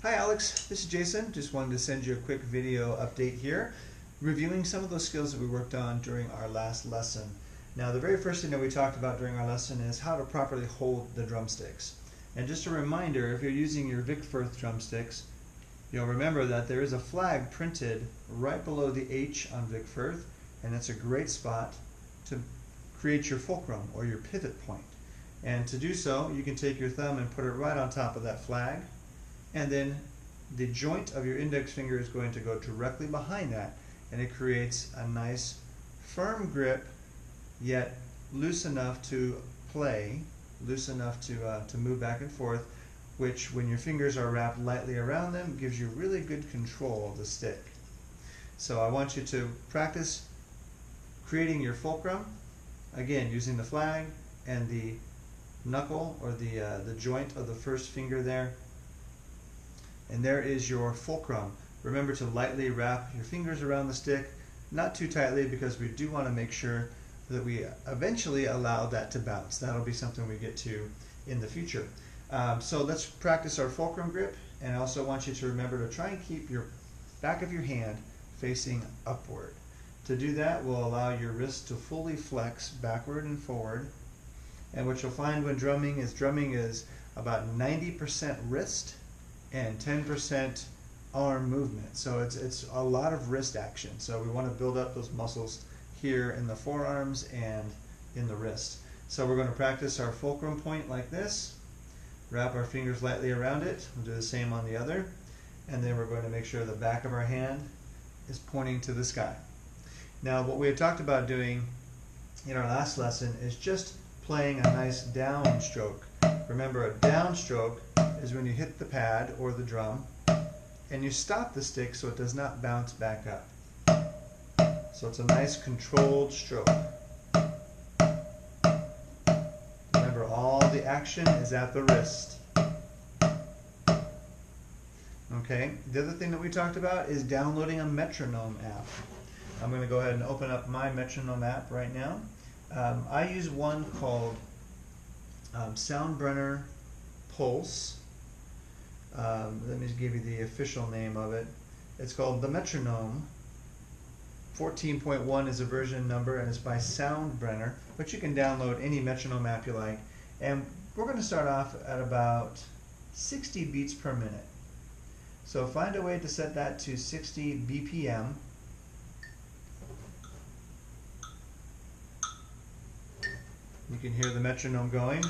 Hi Alex, this is Jason. Just wanted to send you a quick video update here, reviewing some of those skills that we worked on during our last lesson. Now the very first thing that we talked about during our lesson is how to properly hold the drumsticks. And just a reminder, if you're using your Vic Firth drumsticks, you'll remember that there is a flag printed right below the H on Vic Firth, and it's a great spot to create your fulcrum or your pivot point. And to do so, you can take your thumb and put it right on top of that flag, and then the joint of your index finger is going to go directly behind that, and it creates a nice firm grip, yet loose enough to play, loose enough to move back and forth, which when your fingers are wrapped lightly around them gives you really good control of the stick. So I want you to practice creating your fulcrum, again using the flag and the knuckle or the joint of the first finger there. And there is your fulcrum. Remember to lightly wrap your fingers around the stick, not too tightly, because we do want to make sure that we eventually allow that to bounce. That'll be something we get to in the future. So let's practice our fulcrum grip, and I also want you to remember to try and keep your back of your hand facing upward. To do that will allow your wrist to fully flex backward and forward. And what you'll find when drumming is about 90% wrist and 10% arm movement. So it's a lot of wrist action. So we want to build up those muscles here in the forearms and in the wrist. So we're going to practice our fulcrum point like this. Wrap our fingers lightly around it. We'll do the same on the other. And then we're going to make sure the back of our hand is pointing to the sky. Now what we had talked about doing in our last lesson is just playing a nice down stroke. Remember, a down stroke is when you hit the pad or the drum and you stop the stick so it does not bounce back up. So it's a nice controlled stroke. Remember, all the action is at the wrist. Okay, the other thing that we talked about is downloading a metronome app. I'm going to go ahead and open up my metronome app right now. I use one called Soundbrenner Pulse. Let me give you the official name of it. It's called the Metronome. 14.1 is a version number, and it's by Soundbrenner, but you can download any metronome app you like. And we're going to start off at about 60 beats per minute. So find a way to set that to 60 BPM. You can hear the metronome going,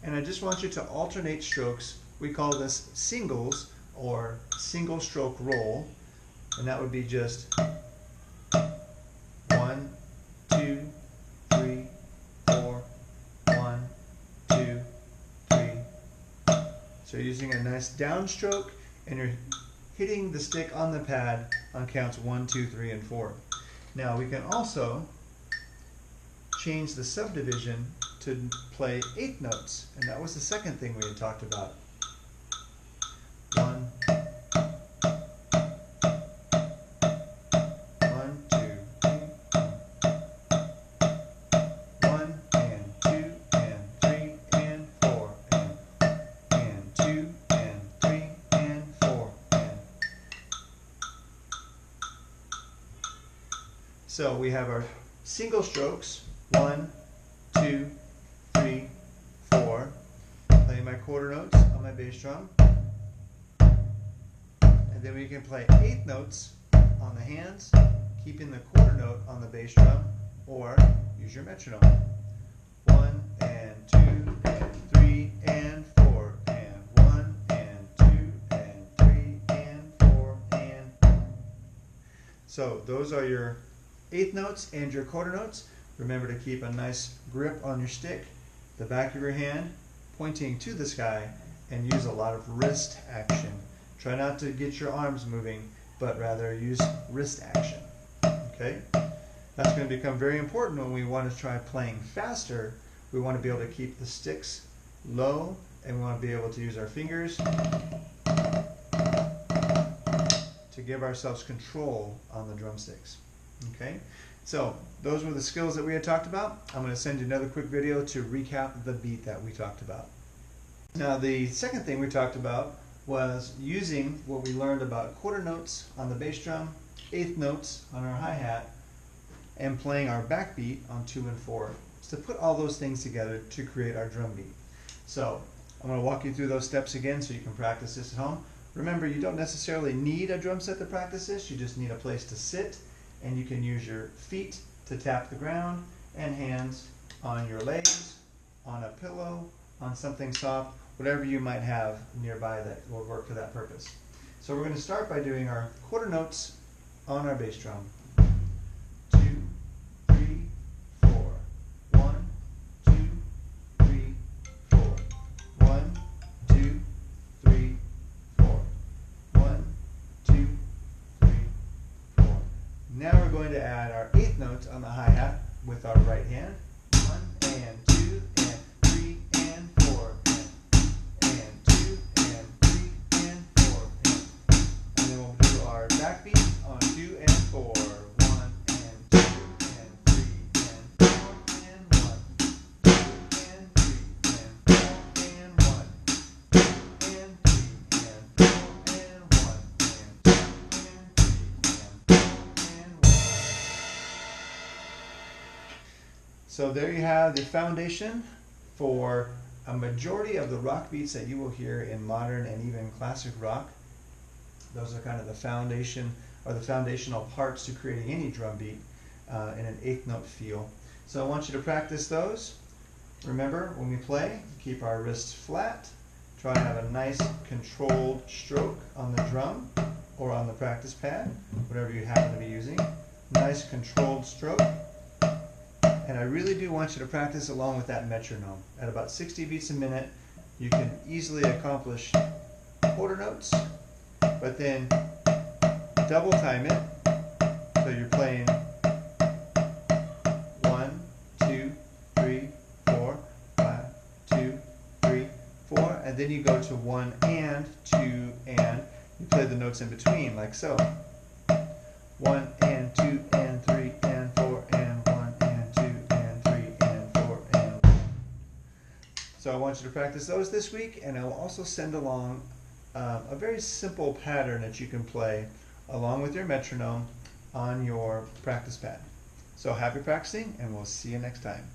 and I just want you to alternate strokes. We call this singles or single stroke roll, and that would be just 1, 2, 3, 4, 1, 2, 3. So you're using a nice downstroke, and you're hitting the stick on the pad on counts 1, 2, 3, and 4. Now we can also change the subdivision to play eighth notes, and that was the second thing we had talked about. 1, 2, 3, 1 and 2 and 3 and 4 and 2 and 3 and 4 and. So we have our single strokes, 1, 2, 3, 4. Playing my quarter notes on my bass drum. And then we can play eighth notes on the hands, keeping the quarter note on the bass drum, or use your metronome. 1 and 2 and 3 and 4 and 1 and 2 and 3 and 4 and. So those are your eighth notes and your quarter notes. Remember to keep a nice grip on your stick, the back of your hand pointing to the sky, and use a lot of wrist action. Try not to get your arms moving, but rather use wrist action. Okay? That's going to become very important when we want to try playing faster. We want to be able to keep the sticks low, and we want to be able to use our fingers to give ourselves control on the drumsticks. Okay? So those were the skills that we had talked about. I'm going to send you another quick video to recap the beat that we talked about. Now the second thing we talked about was using what we learned about quarter notes on the bass drum, eighth notes on our hi-hat, and playing our backbeat on 2 and 4. So to put all those things together to create our drum beat. So I'm going to walk you through those steps again so you can practice this at home. Remember, you don't necessarily need a drum set to practice this, you just need a place to sit, and you can use your feet to tap the ground and hands on your legs, on a pillow, on something soft, whatever you might have nearby that will work for that purpose. So we're going to start by doing our quarter notes on our bass drum. 2, 3, 4. 1, 2, 3, 4. 1, 2, 3, 4. 1, 2, 3, 4. Now we're going to add our eighth notes on the hi-hat with our right hand. 1 and 2 and 3 and 4 and 2 and 3 and 4 and then we'll do our backbeat on 2 and 4. 1 and 2 and 3 and 4 and 1, 2 and 3 and 4 and 1, 2 and 3 and 4 and 1 and 2 and 3 and 4 and 1. So there you have the foundation for a majority of the rock beats that you will hear in modern and even classic rock. Those are kind of the foundation or the foundational parts to creating any drum beat in an eighth note feel. So I want you to practice those. Remember, when we play, keep our wrists flat. Try to have a nice controlled stroke on the drum or on the practice pad, whatever you happen to be using. Nice controlled stroke. And I really do want you to practice along with that metronome. At about 60 beats a minute, you can easily accomplish quarter notes, but then double time it. So you're playing 1, 2, 3, 4, 5, 2, 3, 4, and then you go to 1 and 2 and you play the notes in between like so. 1 and 2 and 3 and 4 and 1 and 2 and 3 and 4 and 1. So I want you to practice those this week, and I'll also send along a very simple pattern that you can play along with your metronome on your practice pad. So happy practicing, and we'll see you next time.